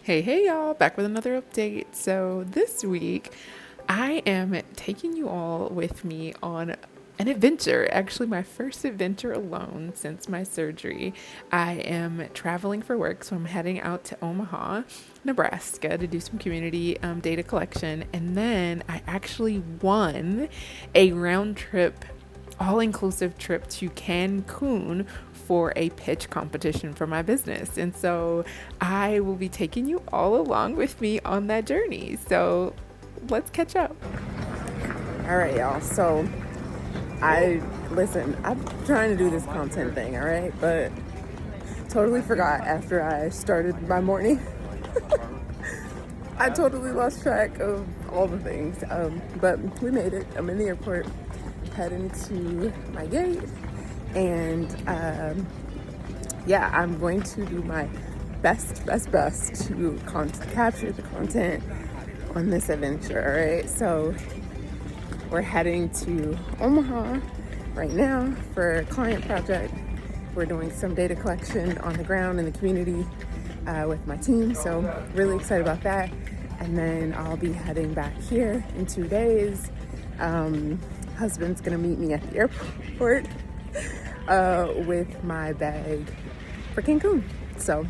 Hey, y'all, back with another update. So, this week I am taking you all with me on an adventure. Actually, my first adventure alone since my surgery. I am traveling for work, so I'm heading out to Omaha, Nebraska to do some community data collection. And then I actually won a round trip all inclusive trip to Cancun for a pitch competition for my business. And so I will be taking you all along with me on that journey. So let's catch up. All right, y'all. So listen, I'm trying to do this content thing, all right? But totally forgot after I started my morning. I totally lost track of all the things. But we made it. I'm in the airport, heading to my gate. And yeah, I'm going to do my best to capture the content on this adventure, all right? So we're heading to Omaha right now for a client project. We're doing some data collection on the ground in the community with my team, so really excited about that. And then I'll be heading back here in 2 days. Husband's gonna meet me at the airport with my bag for Cancun. So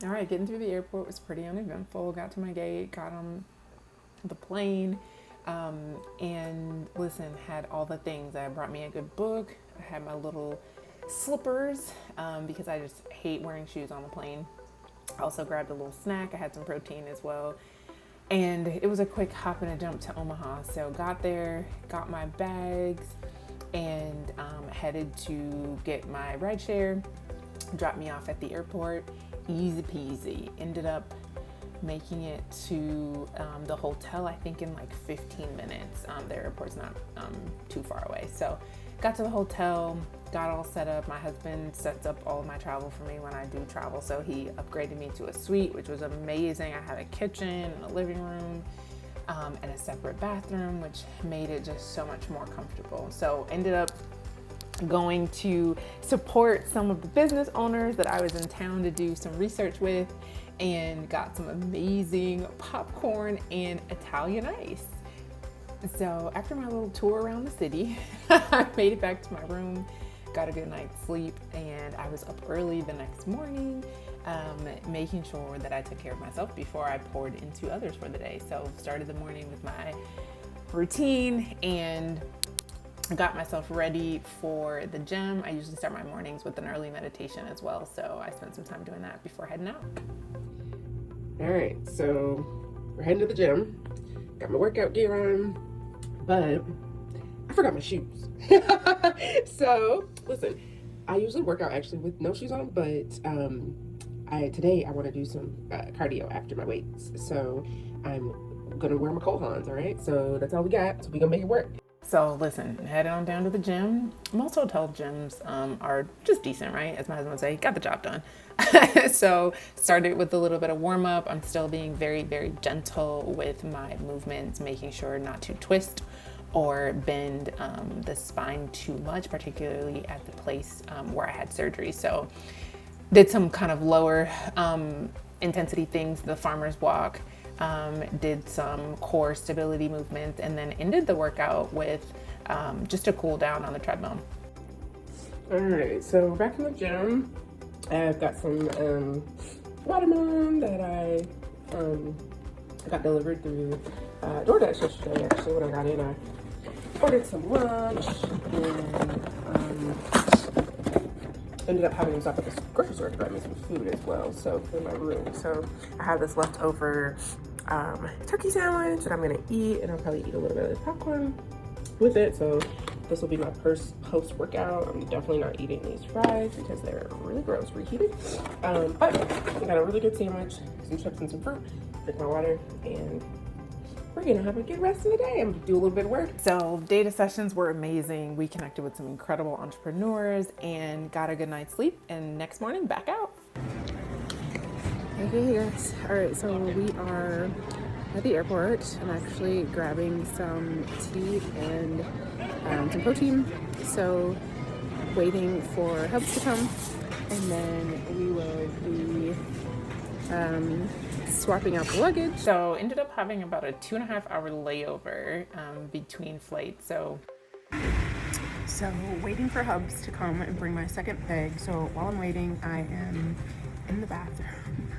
All right, getting through the airport was pretty uneventful. Got to my gate, got on the plane, and listen, had all the things. I brought me a good book. I had my little slippers because I just hate wearing shoes on the plane. I also grabbed a little snack. I had some protein as well. And it was a quick hop and a jump to Omaha. So got there, got my bags, and headed to get my rideshare. Dropped me off at the airport. Easy peasy. Ended up making it to the hotel, I think in like 15 minutes. The airport's not too far away. So got to the hotel, got all set up. My husband sets up all of my travel for me when I do travel. So he upgraded me to a suite, which was amazing. I had a kitchen and a living room and a separate bathroom, which made it just so much more comfortable. So ended up going to support some of the business owners that I was in town to do some research with, and got some amazing popcorn and Italian ice. So after my little tour around the city, I made it back to my room, got a good night's sleep, and I was up early the next morning, making sure that I took care of myself before I poured into others for the day. So started the morning with my routine and got myself ready for the gym. I usually start my mornings with an early meditation as well, so I spent some time doing that before heading out. all right, so we're heading to the gym. Got my workout gear on, but I forgot my shoes. So listen, I usually work out actually with no shoes on, but today I want to do some cardio after my weights. So I'm gonna wear my Kohans, all right? So that's all we got. So we gonna make it work. So listen, headed on down to the gym. Most hotel gyms are just decent, right? As my husband would say, got the job done. So started with a little bit of warm up. I'm still being very, very gentle with my movements, making sure not to twist or bend the spine too much, particularly at the place where I had surgery. So did some kind of lower intensity things, the farmer's walk, did some core stability movements, and then ended the workout with just a cool down on the treadmill. All right, so back in the gym, I've got some watermelon that I got delivered through DoorDash yesterday. Actually, when I got in, I ordered some lunch and ended up having to stop at the grocery store to grab me some food as well. So in my room, so I have this leftover turkey sandwich that I'm gonna eat, and I'll probably eat a little bit of popcorn with it. So this will be my first post workout. I'm definitely not eating these fries because they're really gross, reheated. But I got a really good sandwich, some chips and some fruit, drink my water, and we're gonna have a good rest of the day. I'm gonna do a little bit of work. So data sessions were amazing. We connected with some incredible entrepreneurs and got a good night's sleep, and next morning back out. Hey guys. All right, so we are at the airport. I'm actually grabbing some tea and some protein. So waiting for help to come. and then we will be swapping out the luggage. So ended up having about a 2.5 hour layover between flights. So waiting for Hubs to come and bring my second bag. So while I'm waiting, I am in the bathroom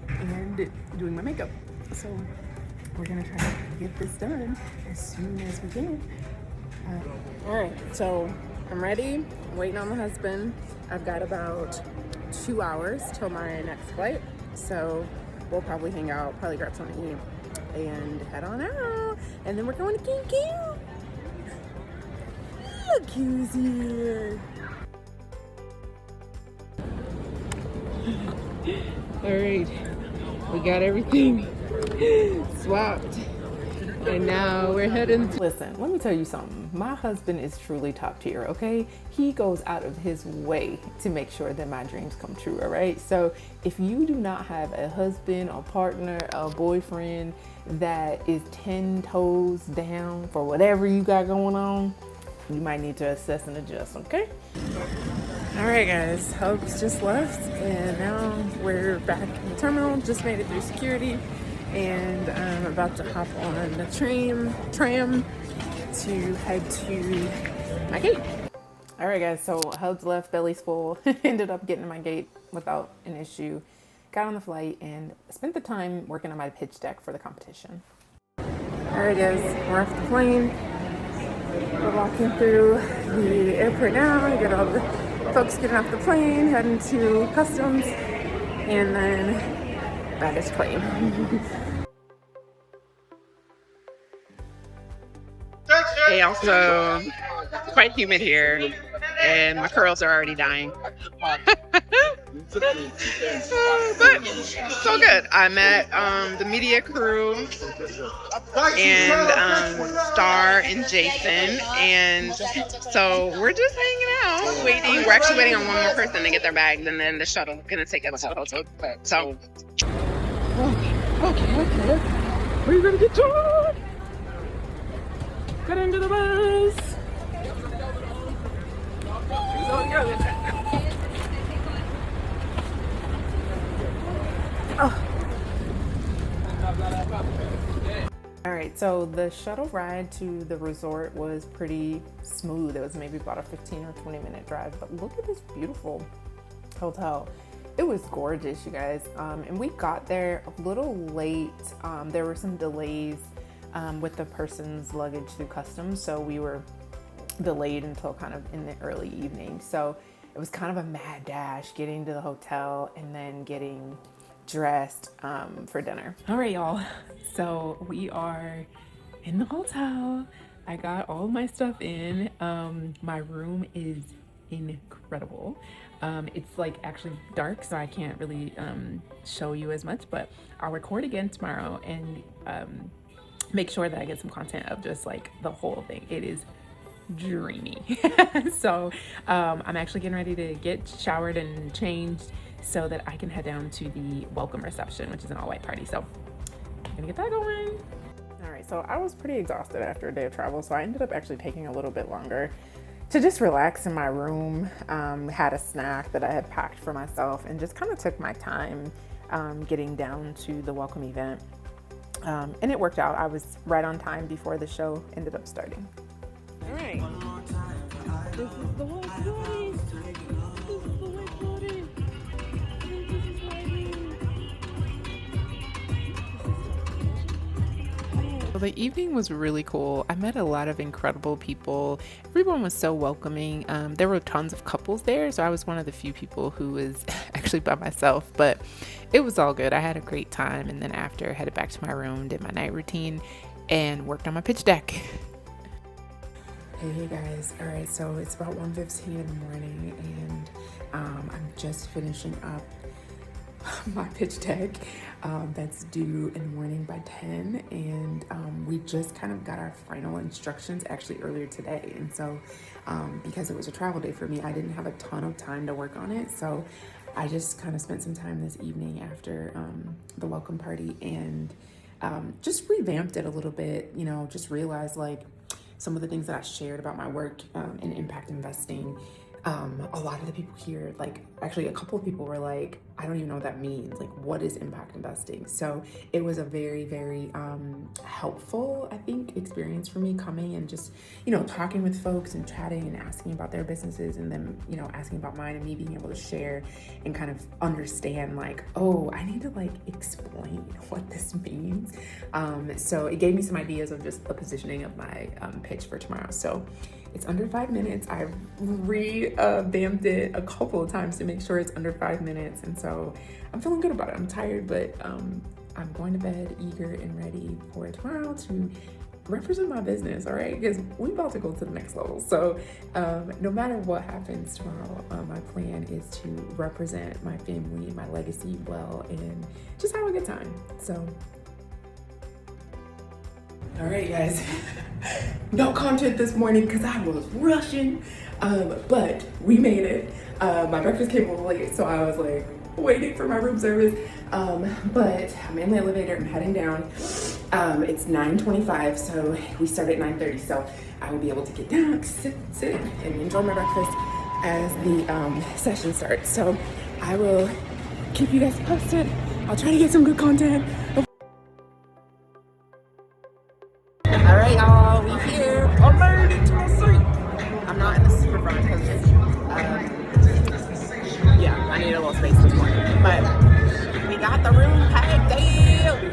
and doing my makeup. So we're gonna try to get this done as soon as we can. All right, so I'm ready. I'm waiting on my husband. I've got about 2 hours till my next flight. So we'll probably hang out, probably grab something to eat, and head on out. And then we're going to Cancun. Look who's here. All right, we got everything swapped. And now we're heading. listen, let me tell you something. My husband is truly top tier, okay? He goes out of his way to make sure that my dreams come true, all right? So if you do not have a husband, a partner, a boyfriend that is 10 toes down for whatever you got going on, you might need to assess and adjust, okay? All right, guys, Hubs just left, and now we're back in the terminal. Just made it through security, and I'm about to hop on the tram to head to my gate. All right, guys, so Hubs left, belly's full. Ended up getting to my gate without an issue. Got on the flight and spent the time working on my pitch deck for the competition. All right, guys, we're off the plane. We're walking through the airport now. We got all the folks getting off the plane, heading to customs, and then baggage claim. Hey, also quite humid here, and my curls are already dying. But so good. I met the media crew and Star and Jason, and so we're just hanging out, waiting. We're actually waiting on one more person to get their bags, and then the shuttle gonna take us to the hotel. So, Okay. We're gonna get to it. Get into the bus. All right, so the shuttle ride to the resort was pretty smooth. It was maybe about a 15 or 20-minute drive, but look at this beautiful hotel. It was gorgeous, you guys. And we got there a little late. There were some delays with the person's luggage through customs, so we were delayed until kind of in the early evening. So it was kind of a mad dash getting to the hotel and then getting dressed for dinner. All right, y'all. So we are in the hotel. I got all my stuff in. My room is incredible. It's like actually dark, so I can't really show you as much, but I'll record again tomorrow and make sure that I get some content of just like the whole thing. It is dreamy. So I'm actually getting ready to get showered and changed so that I can head down to the welcome reception, which is an all-white party. So I'm gonna get that going. All right, so I was pretty exhausted after a day of travel, so I ended up actually taking a little bit longer to just relax in my room. Had a snack that I had packed for myself and just kind of took my time getting down to the welcome event. And it worked out. I was right on time before the show ended up starting. All right. This is the white party. This is the white party. Well, the evening was really cool. I met a lot of incredible people. Everyone was so welcoming. There were tons of couples there, so I was one of the few people who was actually by myself, but it was all good. I had a great time, and then after, headed back to my room, did my night routine, and worked on my pitch deck. Hey guys, all right, so it's about 1:15 in the morning, and I'm just finishing up my pitch deck that's due in the morning by 10, and we just kind of got our final instructions actually earlier today, and so because it was a travel day for me, I didn't have a ton of time to work on it, so I just kind of spent some time this evening after the welcome party and just revamped it a little bit, you know, just realized like some of the things that I shared about my work in impact investing a lot of the people here, like actually a couple of people were like, I don't even know what that means. Like, what is impact investing? So it was a very, very helpful, I think, experience for me coming and just, you know, talking with folks and chatting and asking about their businesses and then, you know, asking about mine and me being able to share and kind of understand like, oh, I need to like explain what this means. So it gave me some ideas of just the positioning of my pitch for tomorrow. So it's under 5 minutes. I've revamped it a couple of times to make sure it's under 5 minutes. And so I'm feeling good about it. I'm tired, but I'm going to bed eager and ready for tomorrow to represent my business, all right? Because we're about to go to the next level. So no matter what happens tomorrow, my plan is to represent my family and my legacy well and just have a good time. So all right, guys, no content this morning because I was rushing, but we made it. My breakfast came a little late, so I was like waiting for my room service, but I'm in the elevator, I'm heading down. It's 9:25, so we start at 9:30, so I will be able to get down, sit and enjoy my breakfast as the session starts. So I will keep you guys posted. I'll try to get some good content. All right, y'all, we here. I made it to my seat. I'm not in the super front because, yeah, I need a little space this morning. But we got the room packed. Damn.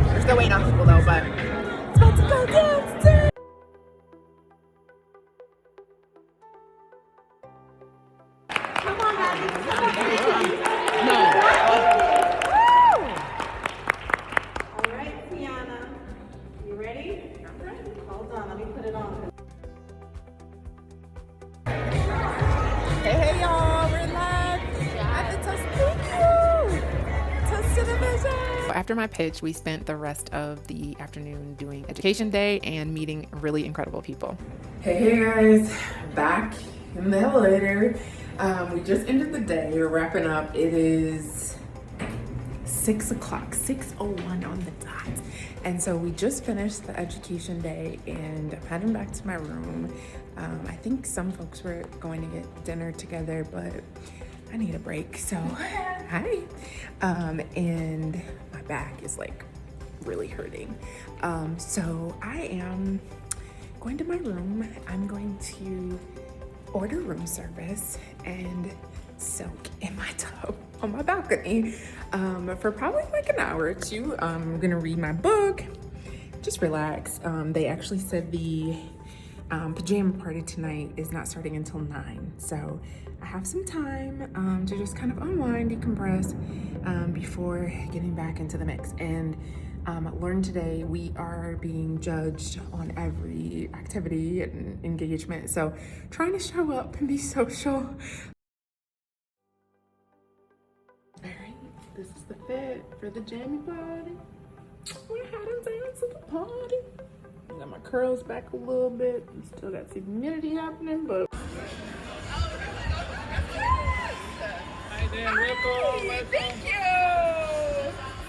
We're still waiting on people though, but it's about to go downstairs. Come on, guys. All right, Tiana, you ready? I'm ready. Hold on, let me put it on. Hey, y'all, we're live at the Toast Division. After my pitch, we spent the rest of the afternoon doing education day and meeting really incredible people. Hey guys, back in the elevator. We just ended the day. We're wrapping up. It is 6 o'clock, 6:01 on the dot. And so we just finished the education day and I'm heading back to my room. I think some folks were going to get dinner together, but I need a break. So, hi. And my back is like really hurting. So I am going to my room. I'm going to order room service and soak in my tub on my balcony for probably like an hour or two. I'm gonna read my book, just relax. They actually said the pajama party tonight is not starting until 9, so I have some time to just kind of unwind, decompress before getting back into the mix. And learned today we are being judged on every activity and engagement, so trying to show up and be social. All right, this is the fit for the jammy party. We're heading down to the party. Got my curls back a little bit. Still got some humidity happening, but hi there, welcome. Thank you.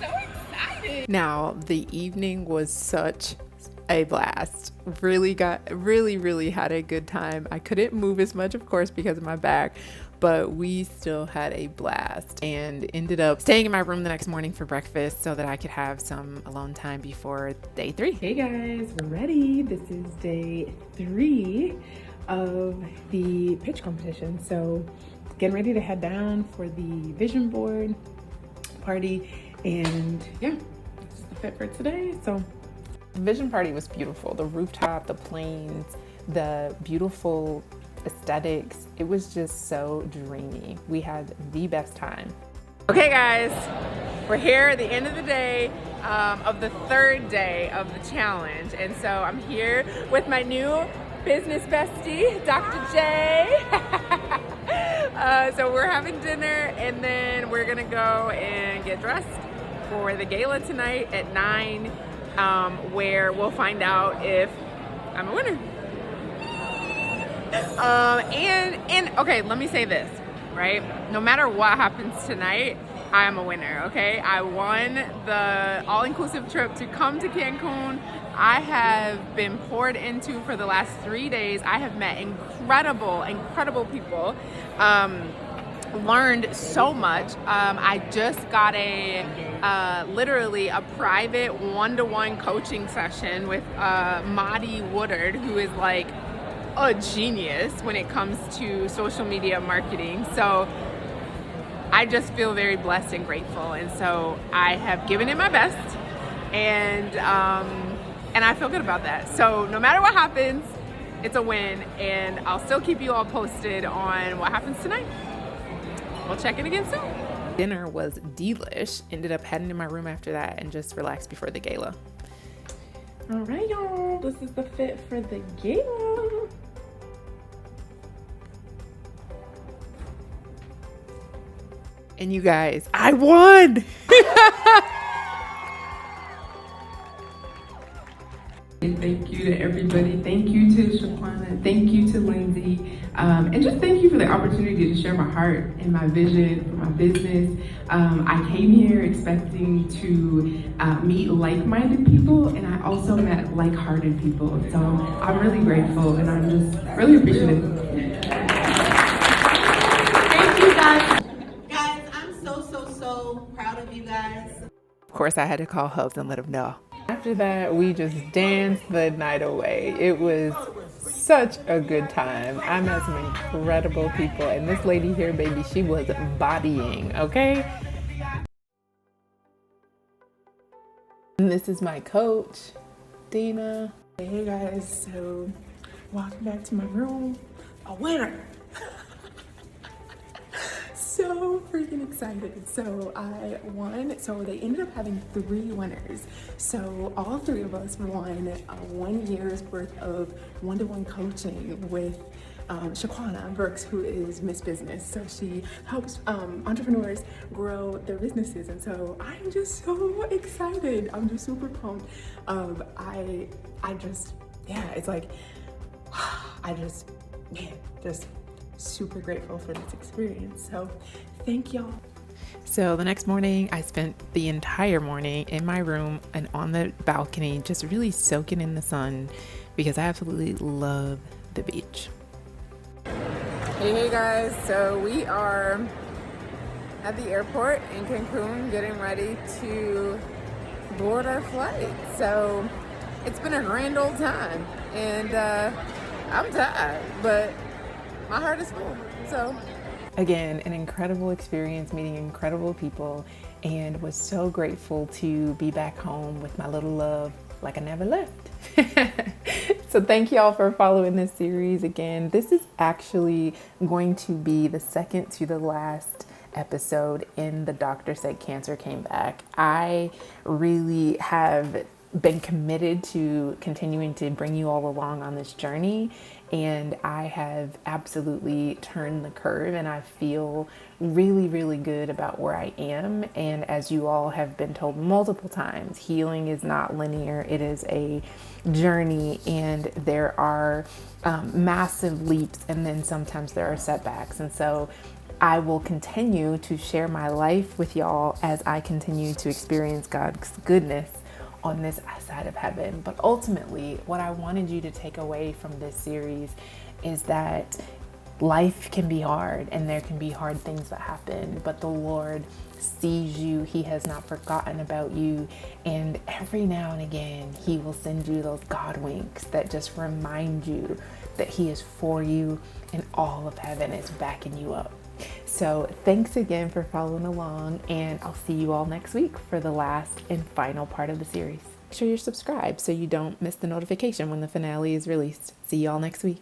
So excited. Now the evening was such a blast. Really had a good time. I couldn't move as much, of course, because of my back, but we still had a blast and ended up staying in my room the next morning for breakfast so that I could have some alone time before day 3. Hey guys, we're ready. This is day 3 of the pitch competition. So getting ready to head down for the vision board party, and yeah, this is the fit for today. So the vision party was beautiful. The rooftop, the planes, the beautiful aesthetics. It was just so dreamy. We had the best time. Okay guys, we're here at the end of the day of the 3rd day of the challenge. And so I'm here with my new business bestie, Dr. J. So we're having dinner and then we're gonna go and get dressed for the gala tonight at 9, where we'll find out if I'm a winner. And okay, let me say this, right? No matter what happens tonight, I am a winner, okay? I won the all-inclusive trip to come to Cancun. I have been poured into for the last 3 days. I have met incredible people. Learned so much. I just got literally a private one-to-one coaching session with Maddie Woodard, who is like a genius when it comes to social media marketing. So I just feel very blessed and grateful, and so I have given it my best, and I feel good about that. So no matter what happens, it's a win, and I'll still keep you all posted on what happens tonight. We'll check in again soon. Dinner was delish. Ended up heading to my room after that and just relaxed before the gala. All right, y'all. This is the fit for the gala. And you guys, I won! Thank you to everybody. Thank you to Shaquana. Thank you to Lindsay. And just thank you for the opportunity to share my heart and my vision for my business. I came here expecting to meet like-minded people, and I also met like-hearted people. So I'm really grateful, and I'm just really appreciative. Thank you, guys. Guys, I'm so proud of you guys. Of course, I had to call Hubs and let him know. After that, we just danced the night away. It was such a good time. I met some incredible people, and this lady here, baby, she was bodying, okay? And this is my coach, Dina. Hey guys, so welcome back to my room. A winner! So freaking excited. So I won. So they ended up having 3 winners. So all 3 of us won 1 year's worth of one-to-one coaching with Shaquana Brooks, who is Miss Business. So she helps entrepreneurs grow their businesses. And so I'm just so excited. I'm just super pumped. It's like, just super grateful for this experience. So thank y'all. So the next morning, I spent the entire morning in my room and on the balcony, just really soaking in the sun because I absolutely love the beach. Hey guys, so we are at the airport in Cancun getting ready to board our flight. So it's been a grand old time, and I'm tired, but my heart is full. So again, an incredible experience meeting incredible people, and was so grateful to be back home with my little love like I never left. So thank y'all for following this series. Again, this is actually going to be the second to the last episode in the Doctor Said Cancer Came Back. I really have been committed to continuing to bring you all along on this journey, and I have absolutely turned the curve, and I feel really good about where I am. And as you all have been told multiple times, healing is not linear. It is a journey, and there are massive leaps, and then sometimes there are setbacks. And so I will continue to share my life with y'all as I continue to experience God's goodness on this side of heaven. But ultimately, what I wanted you to take away from this series is that life can be hard, and there can be hard things that happen, but the Lord sees you. He has not forgotten about you, and every now and again He will send you those God winks that just remind you that He is for you, and all of heaven is backing you up. So thanks again for following along, and I'll see you all next week for the last and final part of the series. Make sure you're subscribed so you don't miss the notification when the finale is released. See you all next week.